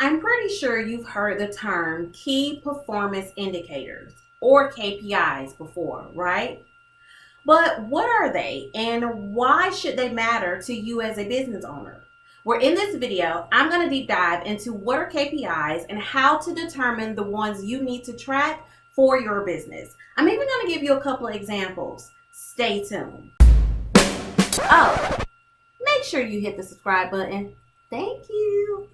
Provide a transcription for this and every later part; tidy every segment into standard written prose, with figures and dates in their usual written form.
I'm pretty sure you've heard the term key performance indicators or KPIs before, right? But what are they and why should they matter to you as a business owner? Well, in this video, I'm going to deep dive into what are KPIs and how to determine the ones you need to track for your business. I'm even going to give you a couple of examples. Stay tuned. Oh, make sure you hit the subscribe button. Thank you.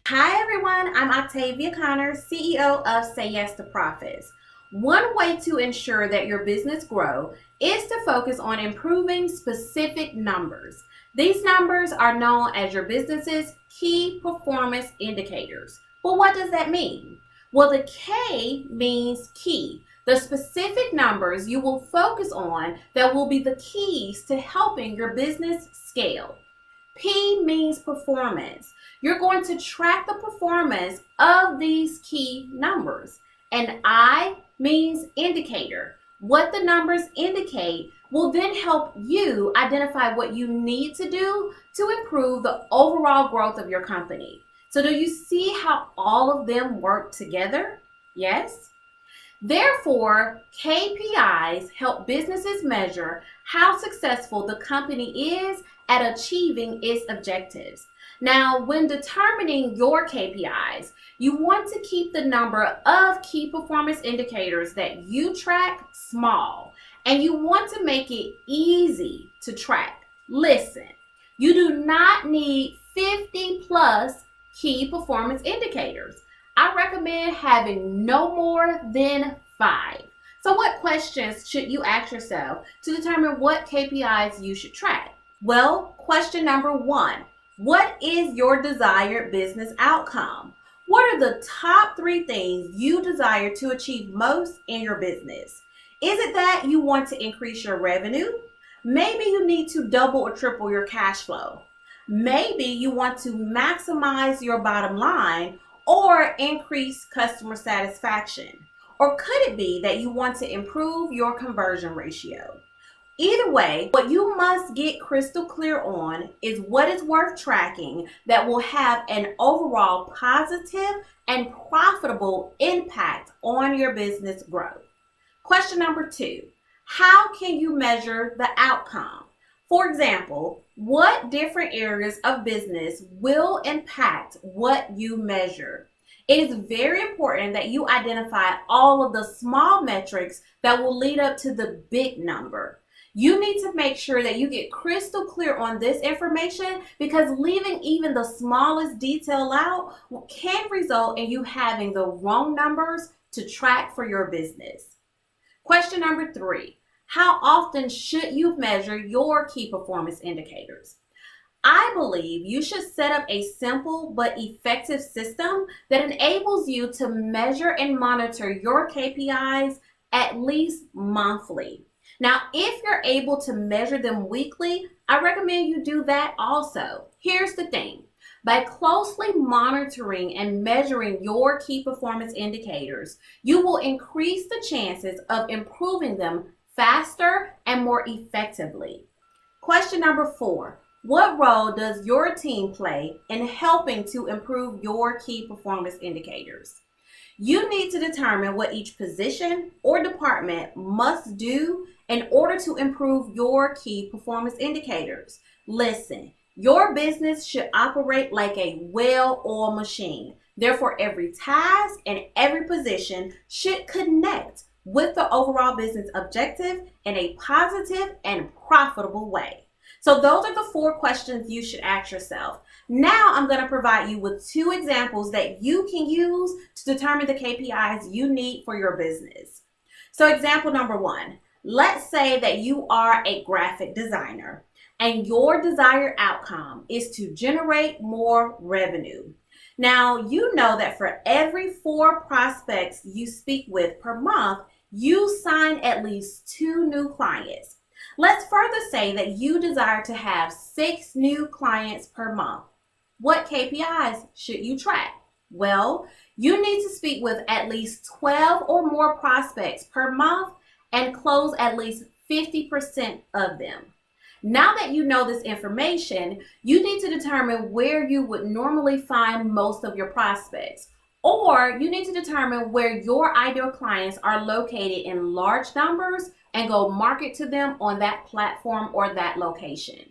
Hi everyone, I'm Octavia Connor, CEO of Say Yes to Profits. One way to ensure that your business grows is to focus on improving specific numbers. These numbers are known as your business's key performance indicators. But what does that mean? Well, the K means key. The specific numbers you will focus on that will be the keys to helping your business scale. P means performance. You're going to track the performance of these key numbers. And I means indicator. What the numbers indicate will then help you identify what you need to do to improve the overall growth of your company. So do you see how all of them work together? Yes? Therefore, KPIs help businesses measure how successful the company is at achieving its objectives. Now, when determining your KPIs, you want to keep the number of key performance indicators that you track small, and you want to make it easy to track. Listen, you do not need 50 plus key performance indicators. I recommend having no more than 5. So what questions should you ask yourself to determine what KPIs you should track? Well, question number 1. What is your desired business outcome? What are the top 3 things you desire to achieve most in your business? Is it that you want to increase your revenue? Maybe you need to double or triple your cash flow. Maybe you want to maximize your bottom line or increase customer satisfaction. Or could it be that you want to improve your conversion ratio? Either way, what you must get crystal clear on is what is worth tracking that will have an overall positive and profitable impact on your business growth. Question number 2, how can you measure the outcome? For example, what different areas of business will impact what you measure? It is very important that you identify all of the small metrics that will lead up to the big number. You need to make sure that you get crystal clear on this information because leaving even the smallest detail out can result in you having the wrong numbers to track for your business. Question number 3, how often should you measure your key performance indicators? I believe you should set up a simple but effective system that enables you to measure and monitor your KPIs at least monthly. Now, if you're able to measure them weekly, I recommend you do that also. Here's the thing. By closely monitoring and measuring your key performance indicators, you will increase the chances of improving them faster and more effectively. Question number 4. What role does your team play in helping to improve your key performance indicators? You need to determine what each position or department must do in order to improve your key performance indicators. Listen, your business should operate like a well-oiled machine. Therefore, every task and every position should connect with the overall business objective in a positive and profitable way. So those are the 4 questions you should ask yourself. Now I'm going to provide you with 2 examples that you can use to determine the KPIs you need for your business. So example number 1, let's say that you are a graphic designer and your desired outcome is to generate more revenue. Now, you know that for every 4 prospects you speak with per month, you sign at least 2 new clients. Let's further say that you desire to have 6 new clients per month. What KPIs should you track? Well, you need to speak with at least 12 or more prospects per month and close at least 50% of them. Now that you know this information, you need to determine where you would normally find most of your prospects, or you need to determine where your ideal clients are located in large numbers and go market to them on that platform or that location.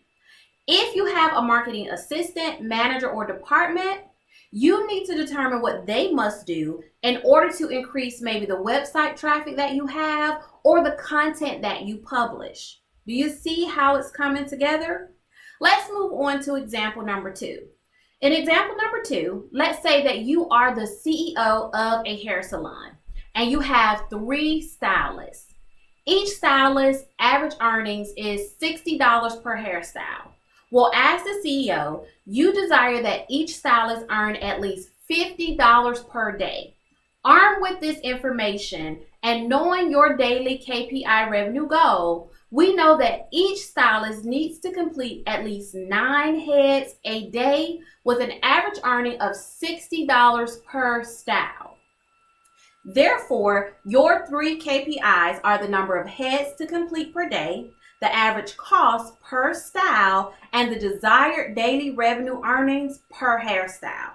If you have a marketing assistant, manager, or department, you need to determine what they must do in order to increase maybe the website traffic that you have or the content that you publish. Do you see how it's coming together? Let's move on to example number 2. In example number 2, let's say that you are the CEO of a hair salon and you have 3 stylists. Each stylist average earnings is $60 per hairstyle. Well, as the CEO, you desire that each stylist earn at least $50 per day. Armed with this information and knowing your daily KPI revenue goal, we know that each stylist needs to complete at least 9 heads a day with an average earning of $60 per style. Therefore, your 3 KPIs are the number of heads to complete per day, the average cost per style, and the desired daily revenue earnings per hairstyle.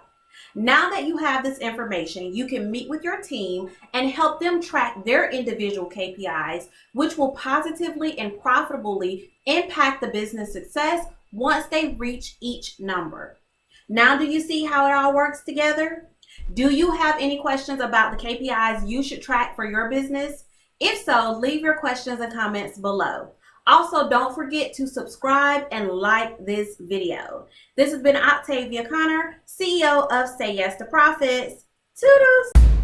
Now that you have this information, you can meet with your team and help them track their individual KPIs, which will positively and profitably impact the business success once they reach each number. Now, do you see how it all works together? Do you have any questions about the KPIs you should track for your business? If so, leave your questions and comments below. Also, don't forget to subscribe and like this video. This has been Octavia Connor, CEO of Say Yes to Profits. Toodles!